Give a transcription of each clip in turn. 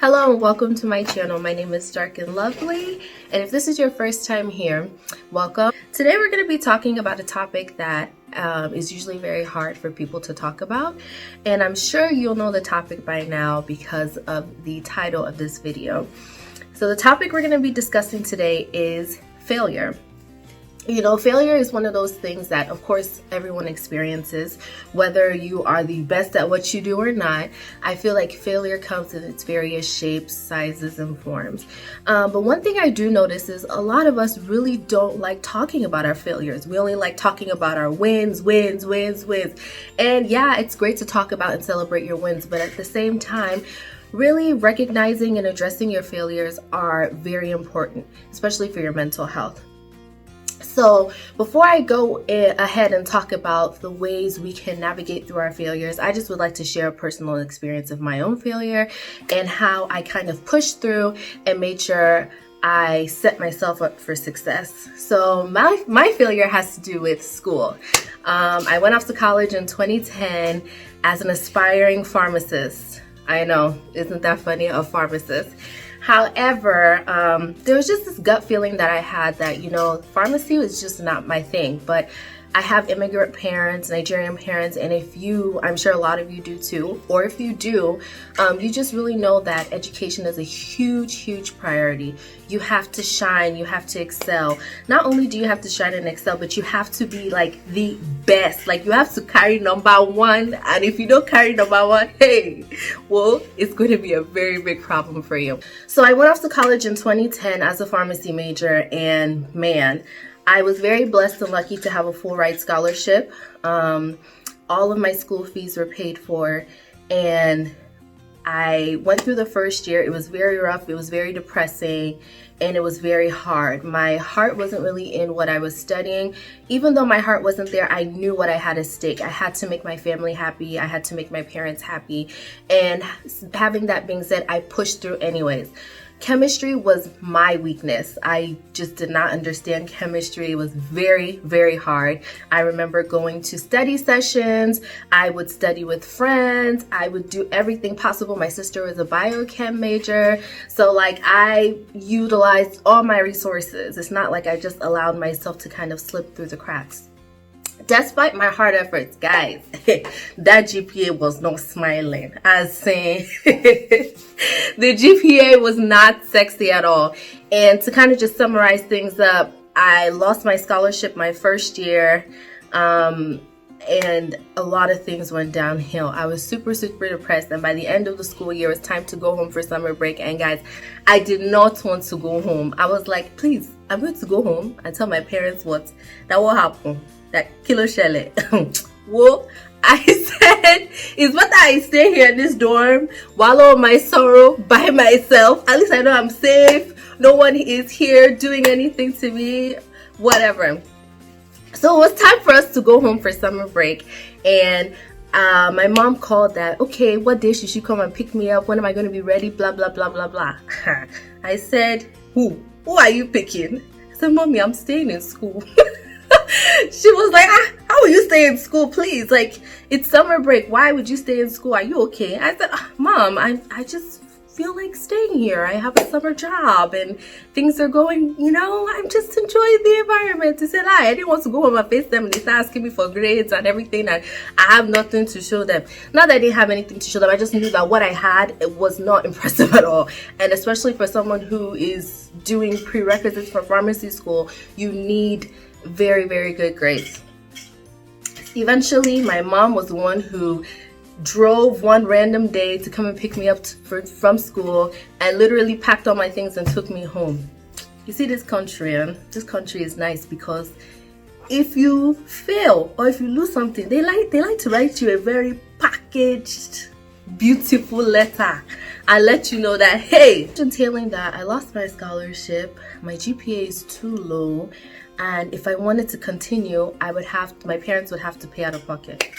Hello and welcome to my channel. My name is Dark and Lovely, and if this is your first time here, welcome. Today we're going to be talking about a topic that is usually very hard for people to talk about, and I'm sure you'll know the topic by now because of the title of this video. So the topic we're going to be discussing today is failure. You know, failure is one of those things that, of course, everyone experiences, whether you are the best at what you do or not. I feel like failure comes in its various shapes, sizes, and forms. But one thing I do notice is a lot of us really don't like talking about our failures. We only like talking about our wins. And yeah, it's great to talk about and celebrate your wins, but at the same time, really recognizing and addressing your failures are very important, especially for your mental health. So before I go ahead and talk about the ways we can navigate through our failures, I just would like to share a personal experience of my own failure and how I kind of pushed through and made sure I set myself up for success. So my failure has to do with school. I went off to college in 2010 as an aspiring pharmacist. I know, isn't that funny? A pharmacist. However, there was just this gut feeling that I had that, you know, pharmacy was just not my thing. But I have immigrant parents, Nigerian parents, and I'm sure a lot of you do too, or if you do, you just really know that education is a huge priority. You have to shine, you have to excel. Not only do you have to shine and excel, but you have to be like the best. Like you have to carry number one, and if you don't carry number one, hey, well, it's going to be a very big problem for you. So I went off to college in 2010 as a pharmacy major, and man, I was very blessed and lucky to have a full ride scholarship. All of my school fees were paid for, and I went through the first year. It was very rough, it was very depressing, and it was very hard. My heart wasn't really in what I was studying. Even though my heart wasn't there, I knew what I had at stake. I had to make my family happy, I had to make my parents happy, and having that being said, I pushed through anyways. Chemistry was my weakness. I just did not understand chemistry. It was very hard. I remember going to study sessions. I would study with friends. I would do everything possible. My sister was a biochem major. So like I utilized all my resources. It's not like I just allowed myself to kind of slip through the cracks. Despite my hard efforts, guys, that GPA was not smiling. As saying, the GPA was not sexy at all. And to kind of just summarize things up, I lost my scholarship my first year, and a lot of things went downhill. I was super depressed, and by the end of the school year, it was time to go home for summer break. And guys, I did not want to go home. I was like, please, I'm going to go home and tell my parents what happened. That kilo shele. Whoa, I said, it's better I stay here in this dorm, wallow my sorrow by myself. At least I know I'm safe. No one is here doing anything to me, whatever. So it was time for us to go home for summer break, and my mom called that, okay, what day should she come and pick me up? When am I going to be ready? Blah, blah, blah, blah, blah. I said, who are you picking? I said, Mommy, I'm staying in school. She was like, how will you stay in school, please? Like, it's summer break. Why would you stay in school? Are you okay? I said, Mom, I just feel like staying here. I have a summer job and things are going, you know, I'm just enjoying the environment. She said, I didn't want to go home and face them and they start asking me for grades and everything, and I have nothing to show them. Not that I didn't have anything to show them. I just knew that what I had, it was not impressive at all. And especially for someone who is doing prerequisites for pharmacy school, you need very good grades. Eventually, my mom was the one who drove one random day to come and pick me up from school and literally packed all my things and took me home. You see, this country is nice because if you fail or if you lose something, they like to write you a very packaged, beautiful letter and let you know that, hey, entailing that I lost my scholarship, my GPA is too low, and if I wanted to continue, my parents would have to pay out of pocket.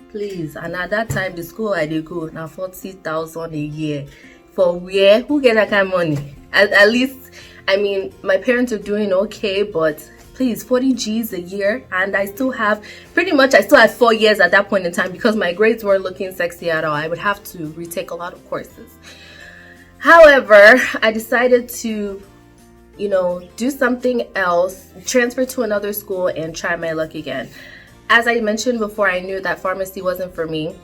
Please. And at that time, the school I did go now 40,000 a year. For where? Who get that kind of money? At least, I mean, my parents are doing okay, but please, 40 G's a year, and I still had 4 years at that point in time because my grades weren't looking sexy at all. I would have to retake a lot of courses. However, I decided to, do something else, transfer to another school and try my luck again. As I mentioned before, I knew that pharmacy wasn't for me.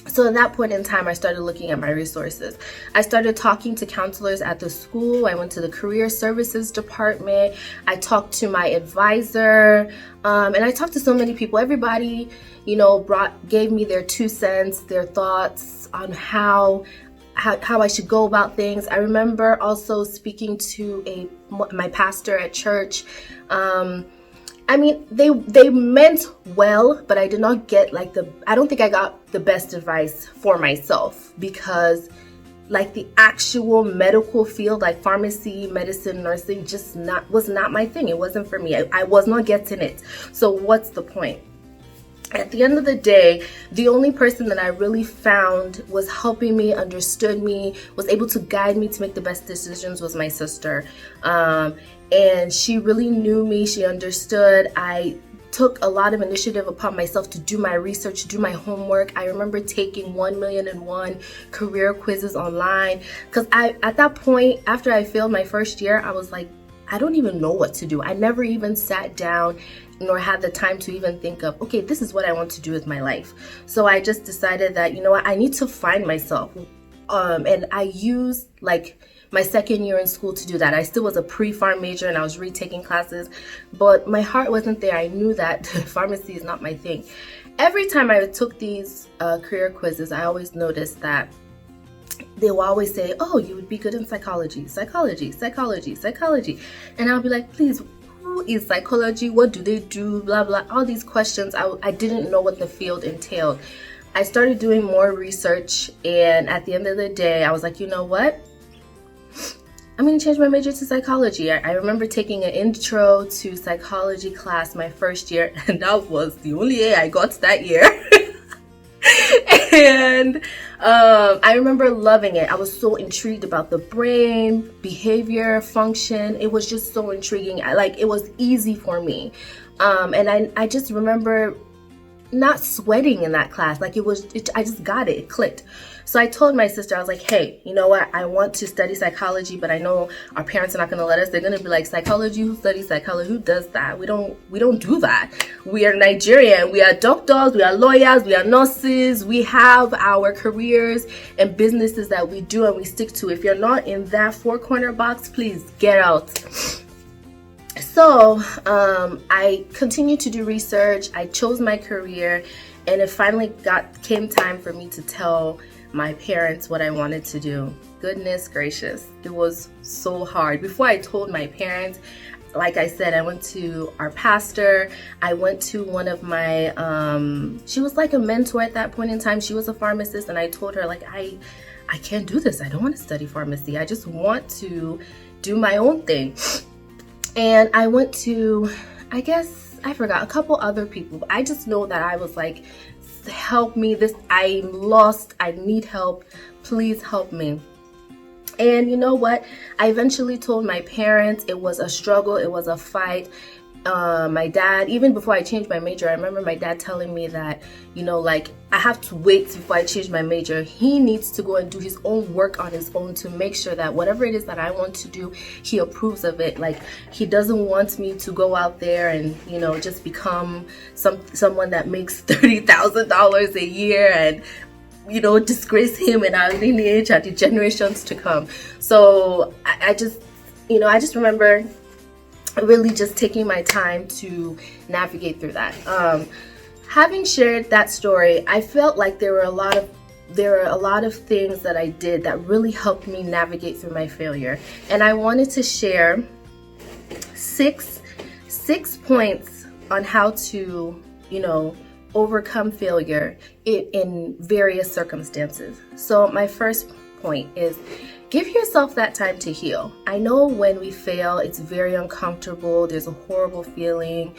So at that point in time, I started looking at my resources. I started talking to counselors at the school. I went to the career services department. I talked to my advisor, and I talked to so many people. Everybody, gave me their 2 cents, their thoughts on how I should go about things. I remember also speaking to my pastor at church. They meant well, but I did not get I don't think I got the best advice for myself, because the actual medical field, like pharmacy, medicine, nursing, was not my thing. It wasn't for me. I was not getting it. So what's the point? At the end of the day, the only person that I really found was helping me, understood me, was able to guide me to make the best decisions was my sister. And she really knew me. She understood. I took a lot of initiative upon myself to do my research, do my homework. I remember taking 1,000,001 career quizzes online, because at that point, after I failed my first year, I was like, I don't even know what to do. I never even sat down nor had the time to even think of, okay, this is what I want to do with my life. So I just decided that, I need to find myself. And I used my second year in school to do that. I still was a pre-pharm major and I was retaking classes, but my heart wasn't there. I knew that pharmacy is not my thing. Every time I took these career quizzes, I always noticed that they will always say, oh, you would be good in psychology. And I'll be like, please, who is psychology? What do they do? Blah, blah. All these questions. I didn't know what the field entailed. I started doing more research, and at the end of the day, I was like, you know what? I'm going to change my major to psychology. I remember taking an intro to psychology class my first year, and that was the only A I got that year. And I remember loving it. I was so intrigued about the brain, behavior, function. It was just so intriguing. It was easy for me. And I just remember not sweating in that class. I just got it. It clicked. So I told my sister, I was like, hey, you know what? I want to study psychology, but I know our parents are not going to let us. They're going to be like, psychology? Who studies psychology? Who does that? We don't do that. We are Nigerian. We are doctors. We are lawyers. We are nurses. We have our careers and businesses that we do and we stick to. If you're not in that four-corner box, please get out. So I continued to do research. I chose my career, and it finally came time for me to tell my parents what I wanted to do. Goodness gracious, it was so hard. Before I told my parents, like I said, I went to our pastor. I went to one of my, she was like a mentor at that point in time. She was a pharmacist, and I told her, I can't do this. I don't want to study pharmacy. I just want to do my own thing. And I went to, I guess, I forgot, a couple other people. I just know that I was like, help me, I'm lost, I need help, please help me. And you know what? I eventually told my parents. It was a struggle, it was a fight. My dad, even before I changed my major, I remember my dad telling me that, I have to wait before I change my major. He needs to go and do his own work on his own to make sure that whatever it is that I want to do, he approves of it. He doesn't want me to go out there and, just become someone that makes $30,000 a year and, disgrace him and our lineage and the generations to come. So I just remember really just taking my time to navigate through that. Having shared that story, I felt like there were a lot of things that I did that really helped me navigate through my failure. And I wanted to share six points on how to, overcome failure in various circumstances. So my first point is, give yourself that time to heal. I know when we fail, it's very uncomfortable. There's a horrible feeling.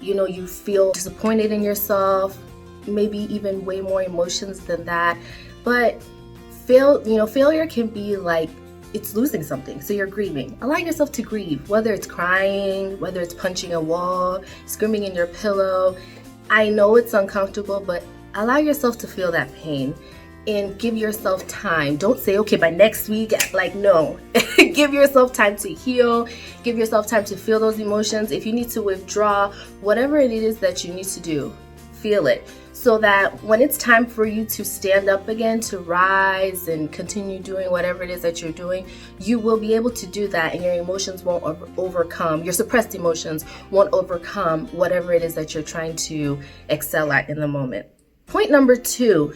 You feel disappointed in yourself, maybe even way more emotions than that. But failure can be like it's losing something. So you're grieving. Allow yourself to grieve, whether it's crying, whether it's punching a wall, screaming in your pillow. I know it's uncomfortable, but allow yourself to feel that pain. and give yourself time. Don't say, okay, by next week, like, no. Give yourself time to heal. Give yourself time to feel those emotions. If you need to withdraw, whatever it is that you need to do, feel it. So that when it's time for you to stand up again, to rise and continue doing whatever it is that you're doing, you will be able to do that, and your emotions won't overcome, your suppressed emotions won't overcome whatever it is that you're trying to excel at in the moment. Point number 2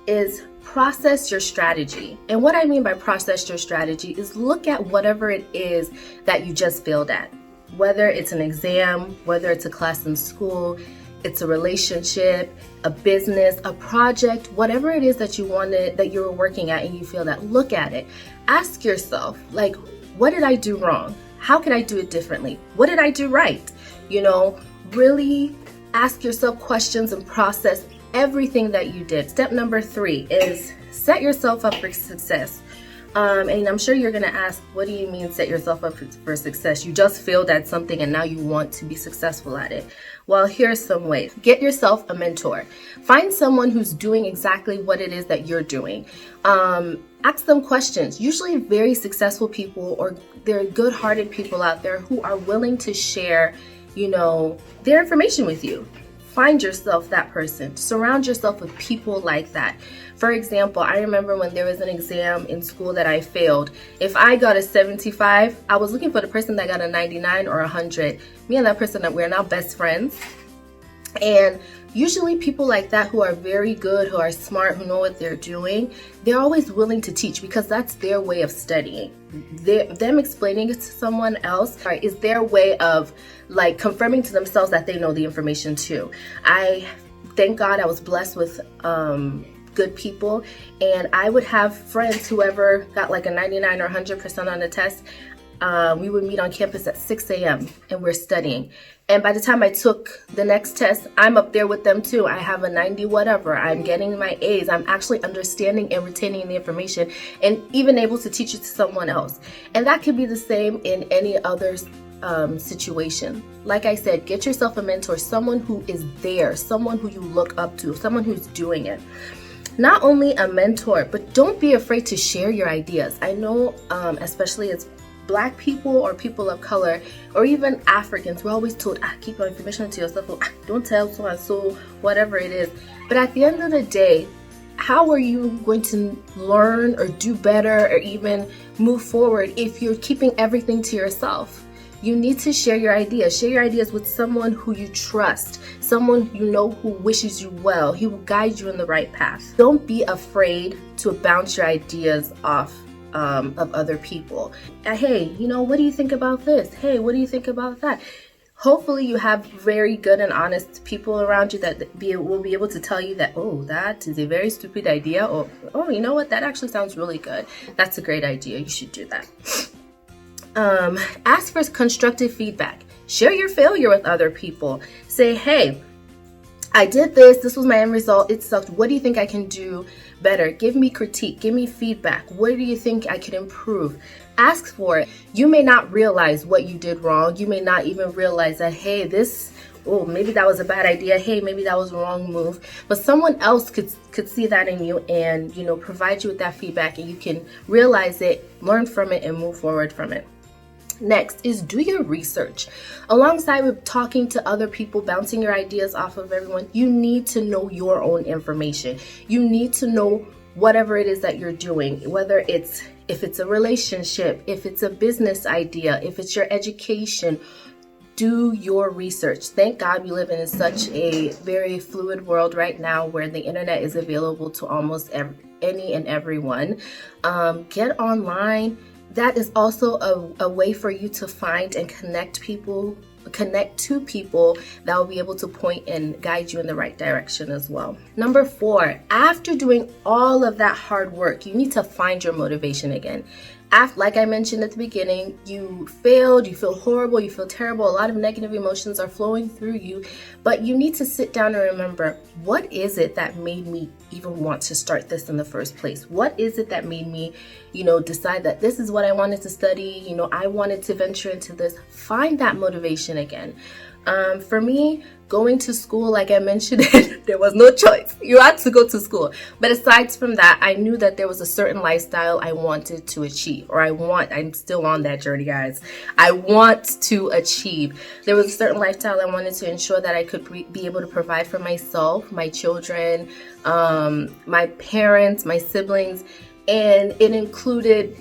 is process your strategy. And what I mean by process your strategy is look at whatever it is that you just failed at. Whether it's an exam, whether it's a class in school, it's a relationship, a business, a project, whatever it is that you wanted, that you were working at and you feel that, look at it. Ask yourself, like, what did I do wrong? How could I do it differently? What did I do right? Really ask yourself questions and process everything that you did. Step number 3 is set yourself up for success. And I'm sure you're going to ask, what do you mean set yourself up for success? You just failed at something and now you want to be successful at it. Well, here's some ways. Get yourself a mentor. Find someone who's doing exactly what it is that you're doing. Ask them questions. Usually very successful people, or there are good-hearted people out there who are willing to share, their information with you. Find yourself that person. Surround yourself with people like that. For example, I remember when there was an exam in school that I failed. If I got a 75, I was looking for the person that got a 99 or 100. Me and that person, we're now best friends. And usually people like that who are very good, who are smart, who know what they're doing, they're always willing to teach because that's their way of studying. Them explaining it to someone else is their way of confirming to themselves that they know the information too. I thank God I was blessed with good people, and I would have friends, whoever got like a 99 or 100% on the test, we would meet on campus at 6 a.m. and we're studying. And by the time I took the next test, I'm up there with them too. I have a 90 whatever. I'm getting my A's. I'm actually understanding and retaining the information and even able to teach it to someone else. And that could be the same in any other situation. Like I said, get yourself a mentor, someone who is there, someone who you look up to, someone who's doing it. Not only a mentor, but don't be afraid to share your ideas. I know, especially as Black people or people of color, or even Africans, we're always told, keep your information to yourself, or, don't tell so and so, whatever it is. But at the end of the day, how are you going to learn or do better or even move forward if you're keeping everything to yourself? You need to share your ideas. Share your ideas with someone who you trust, someone you know who wishes you well, who will guide you in the right path. Don't be afraid to bounce your ideas off of other people. Hey, what do you think about this? Hey, what do you think about that? Hopefully you have very good and honest people around you that will be able to tell you that, that is a very stupid idea, or, you know what, that actually sounds really good. That's a great idea. You should do that. Ask for constructive feedback. Share your failure with other people. Say, hey, I did this was my end result, it sucked. What do you think I can do better? Give me critique, give me feedback. What do you think I could improve? Ask for it. You may not realize what you did wrong. You may not even realize that, hey, maybe that was a bad idea. Hey, maybe that was a wrong move. But someone else could see that in you and, provide you with that feedback, and you can realize it, learn from it, and move forward from it. Next is do your research. Alongside with talking to other people, bouncing your ideas off of everyone, you need to know your own information. You need to know whatever it is that you're doing, whether if it's a relationship, if it's a business idea, if it's your education. Do your research. Thank God we live in such a very fluid world right now where the internet is available to almost any and everyone. Get online. That is also a way for you to find and connect to people that will be able to point and guide you in the right direction as well. Number 4, after doing all of that hard work, you need to find your motivation again. Like I mentioned at the beginning, you failed, you feel horrible, you feel terrible, a lot of negative emotions are flowing through you, but you need to sit down and remember, what is it that made me even want to start this in the first place? What is it that made me, decide that this is what I wanted to study, I wanted to venture into this? Find that motivation again. For me, going to school, like I mentioned, there was no choice. You had to go to school. But aside from that, I knew that there was a certain lifestyle I wanted to achieve, or I'm still on that journey, guys. I want to achieve. There was a certain lifestyle I wanted to ensure that I could be able to provide for myself, my children, my parents, my siblings, and it included,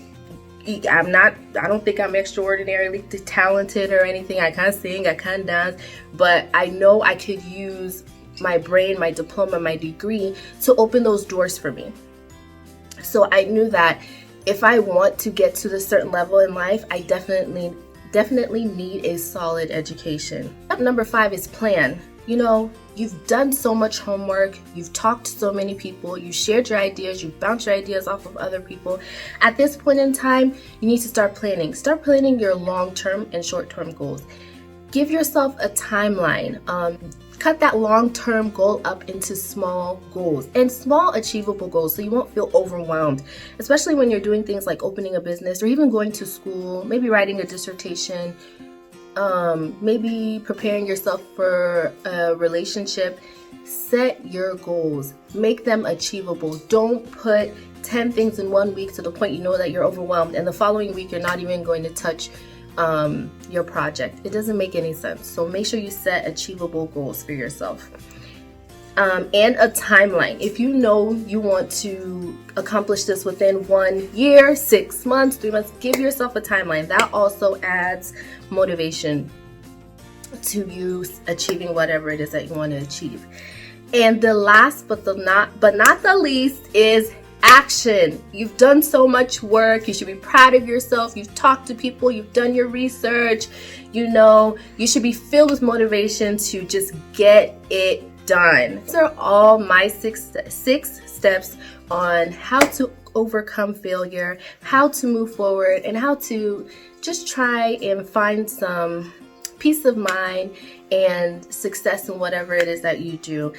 I don't think I'm extraordinarily talented or anything. I can't sing, I can't dance, but I know I could use my brain, my diploma, my degree to open those doors for me. So I knew that if I want to get to this certain level in life, I definitely need a solid education. Step number 5 is plan. You know, you've done so much homework, you've talked to so many people, you shared your ideas, you bounced your ideas off of other people. At this point in time, you need to start planning. Start planning your long-term and short-term goals. Give yourself a timeline. Cut that long-term goal up into small goals and small achievable goals so you won't feel overwhelmed, especially when you're doing things like opening a business or even going to school, maybe writing a dissertation, maybe preparing yourself for a relationship. Set your goals, make them achievable. Don't put 10 things in 1 week to the point you know that you're overwhelmed, and the following week you're not even going to touch your project. It doesn't make any sense. So make sure you set achievable goals for yourself. And a timeline. If you know you want to accomplish this within 1 year, 6 months, 3 months, give yourself a timeline. That also adds motivation to you achieving whatever it is that you want to achieve. And the last but not the least is action. You've done so much work. You should be proud of yourself. You've talked to people. You've done your research. You know, you should be filled with motivation to just get it done. These are all my six steps on how to overcome failure, how to move forward, and how to just try and find some peace of mind and success in whatever it is that you do.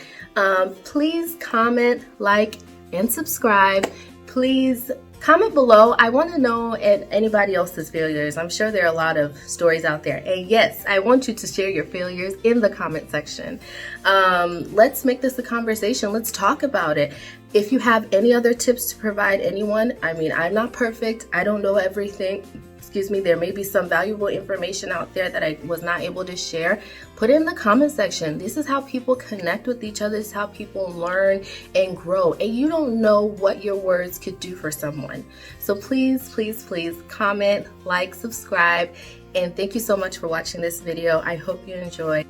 Please comment, like, and subscribe. Please comment below. I want to know anybody else's failures. I'm sure there are a lot of stories out there. And yes, I want you to share your failures in the comment section. Let's make this a conversation. Let's talk about it. If you have any other tips to provide anyone, I mean, I'm not perfect. I don't know everything. Excuse me, there may be some valuable information out there that I was not able to share. Put it in the comment section. This is how people connect with each other. This is how people learn and grow. And you don't know what your words could do for someone. So please, please, please comment, like, subscribe, and thank you so much for watching this video. I hope you enjoy.